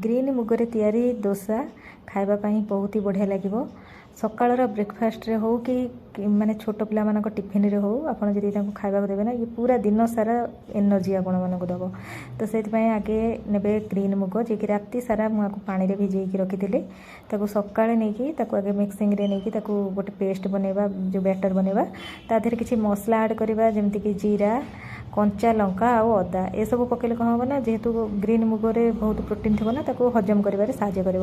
Green मुगरे तैयारी डोसा खावाई बहुत ही बढ़िया लगे। सकाळर ब्रेकफास्ट रे हो कि माने छोट पिला मानक टिफिन रे हो आपन जदि तांको खाइबा देबे ना ये पूरा दिन सारा एनर्जी आपण मानक दबो। तो सेति आगे नेबे ग्रीन मुग जे कि राति सारा मुझे पानी रे भिजे की रखी ताको सकाळे नै कि ताको आगे मिक्सिंग रे नै कि ताको गोटे पेस्ट बनेबा जो बैटर बनेबा ता देहरे किछि मसला ऐड करबा जेमति कि जीरा कंचा लंका आउ अदा ए सब पकेले कौन हम ना जेहेतु ग्रीन मुगरे बहुत प्रोटीन थी ना ताको हजम कर साहाଯ୍य कर।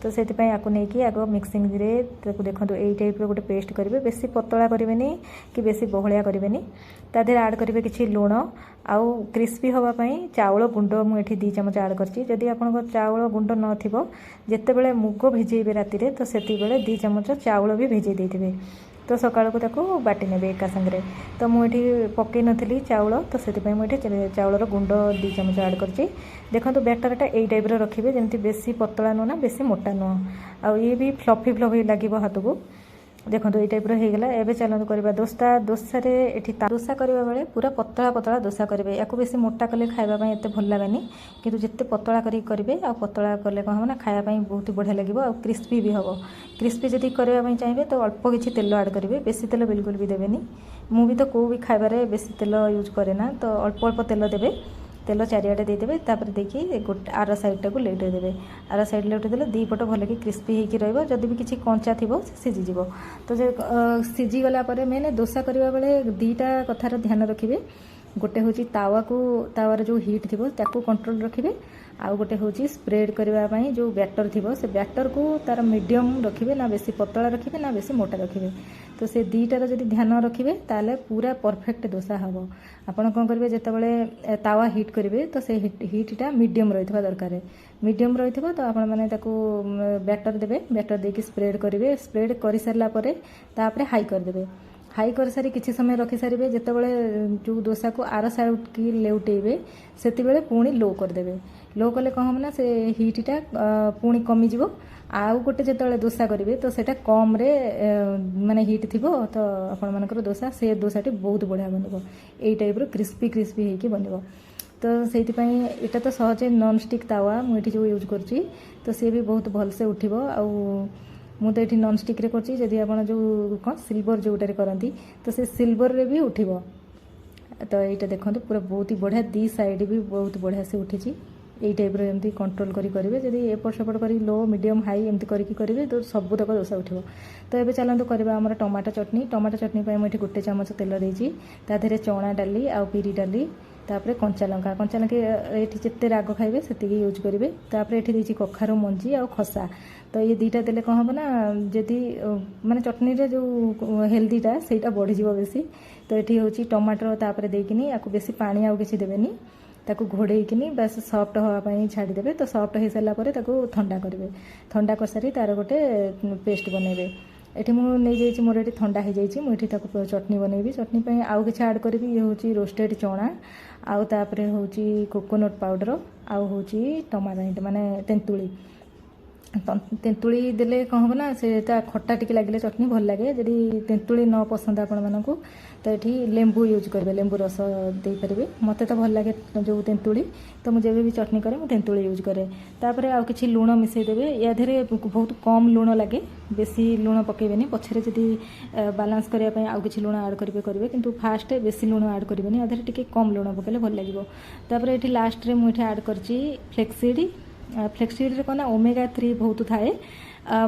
तो से आपको नहीं कि आग मिक्सिंग रे देखो यही टाइप गोटे पेस्ट करेंगे बेसी पतला करेंगे कि बेसी बहलिया करेंगे। ता देहरे ऐड करेंगे किसी लुण आउ क्रिस्पी होगापाई चाउल गुंड मुझे 2 चमच ऐड करदी आपन चाउल गुंड नथिबो जेते बेले मुग भिजेबे राति तो से 2 चमच चाउल भी भिजे देइथिबे। तो सकाळ को ताको बाटी नेबे एका संगे। तो मुझे पकई नथली चाउल तो से मुझे चाउलर गुंड 2 चमच ऐड करछि। देखो बैटरटा यही टाइप रखिए जमी बेसी पतला नुह ना बेसी मोटा नुह आ ये भी फ्लफी फ्लफी लगे हाथ को। देखो ये टाइप होगा। एवं चलते करवा डोसा डोसा डोसा करने बेले पूरा पतला पतला डोसा करेंगे या बेसी मोटा कले खावाई एत भल लगेनि कि जिते पतला करेंगे आ पतला कले कौन हम ना खायापाई बहुत बढ़िया लगे आ क्रिस्पी भी हम। क्रिस्पी जब करने चाहिए तो अल्प किसी तेल ऐड करेंगे बेसी तेल बिल्कुल भी देवेनि। मु भी तो कौ भी खाइबारे बेसी तेल यूज करे ना तो अल्प अल्प तेल देवे तेल चारिआडे देदेवे तापर देखिए गोटे आर साइडटा को लेटे देवे आर साइड लेटे देले दी पट भल कि क्रिस्पी होकर रहिबो। जदि भी किसी कंचा थी सीझीज तो जो सीझीगला मेन डोसा करने बेले 2टा कथार ध्यान रखिए। गोटे हूँ तावा को तावार जो हीट थी ताकू कंट्रोल रखिए आउ गोटे हूँ स्प्रेड करने जो बैटर थी से बैटर को तार मीडियम रखिए ना बेसी पतला रखिए ना बेसी मोटा रखिए। तो से 2टार जब ध्यान रखिए ताले पूरा परफेक्ट डोसा हम। आपड़ कौन करेंगे जिते तावा हिट करेंगे तो से हिटा मीडियम रही दरकार मीडियम रही तो आप बैटर देवे बैटर देके स्प्रेड करेंगे स्प्रेड कर सारापर हाई करदे हाई कर सारी किसी समय रखी सारे जितेबाला जो डोसा को आर साइड की लेउटेबे से पुणी लो करदे लो कले कौन हम ना से हिटा पुणी कमिज आउ गोटे जो डोसा करेंगे तो सेटा कम रे माने हिट थी तो आपण मानकर डोसा से डोसाटी बहुत बढ़िया बन यही टाइप क्रिस्पी क्रिस्पी होगी बन। तो से यहाँ तो सहजे नॉन स्टिक तावा मुझे जो यूज कर तो सी भी बहुत भलसे उठिबो आउ मु तो ये नॉन स्टिक रे करछि जदि आपण जो कौन सिल्वर जोटारे करती तो से सिल्वर रे भी उठिबो। तो यहाँ देखो पूरा बहुत ही बढ़िया 2 साइड भी बहुत बढ़िया से उठी यही टाइप एमती कंट्रोल करेंगे जब एपट सेपट कर लो मीडियम हाई एमती करेंगे तो सबूतक डोसा उठो। तो ये चलते करवा आम टमाटो चटनी मुझे 1 चमच तेल देती तादेह चना डाली आउ बिरी डाली तापर कंचा लंका ये जिते राग खाइबे से यूज करेंगे। तापर ये देती कखारू मंजी आ खसा तो ये 2टा देले कौन हम ना जदि माने चटनी रे जो हेल्दीटा से बढ़ीज बेसी। तो ये हूँ टमाटर तापर देकिनी आपको बेसी पानी आउ किसी देवेनि ताकू घोड़ेकिनी बस सफ्ट हाँपाई छाड़ीदेवे। तो सफ्ट हो सारापर ठंडा करेंगे ठंडा कर सारी तार गोटे पेस्ट बनइबे। ये मुझे मोर ये ठंडा हो जाए मुझे चटनी बनइबी चटनी आउ कि ऐड करी ये हूँ रोस्टेड चना आउ तापर हूँ कोकोनट पाउडर आउ हूँ टमाटो माने तेंतुली तेंतुली देले कौन हम ना से खट्टा टिके लगे चटनी भल लगे। जदि तेंतुली न पसंद आपण मानक तो ये लेंबू यूज करेंगे लेंबू रस दे पारे मत तो भल लगे जो तेंतुली तो मुझे भी चटनी करे तेंतुली यूज करे। तापर आउ किछि लुण मिसईदेवे या देहरे बहुत कम लुण लगे बेसी लुण पकेबेनि पछरे जदि बालांस करने आउ किछि लुण ऐड करेंगे किंतु फास्ट बेसी लुण ऐड करेंगे या देहरे टिके कम लुण पकेले भल लगे। तापर ये लास्ट रे मुझे ऐड करछि फ्लेक्सीड फ्लेक्सीड कौन ओमेगा 3 बहुत थाए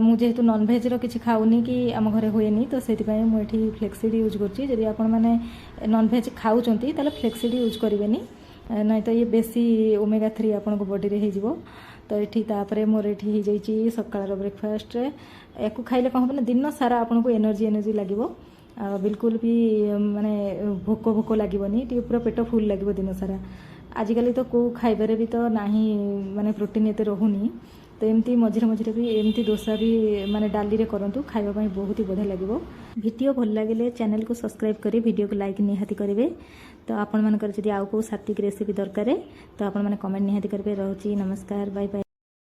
मुझे नॉनभेज किसी खाऊनी कि आम घरे हुए तो से मुझे फ्लेक्सीड यूज करी आपण मैंने नॉनभेज खाऊँ तो फ्लेक्सीड यूज करेंगे नहीं तो ये बेसी ओमेगा 3 आपन को बॉडी रे हो। तो ये तापर मोर ये सकाळ ब्रेकफास्ट या खाइले कौन हम दिन सारा आपन को एनर्जी एनर्जी लगे बिल्कुल भी माने भोक भोक लगेनि पूरा पेट फुल लगे दिन सारा। आजिकल तो कौ खाइबारे भी तो नाही माने प्रोटीन एते रहुनी तो एमती मझे मझे भी एमती डोसा भी माने डाली रे करंतु खाइबा बहुत ही बढ़िया लगे। वीडियो भल लगे चैनल को सब्सक्राइब करें वीडियो को लाइक निहाती करेंगे। तो आपण मानकर जदि आउ को सात्विक रेसिपी दरकार तो आपण माने कमेंट निहाती करेंगे। रहउची नमस्कार बाय बाय।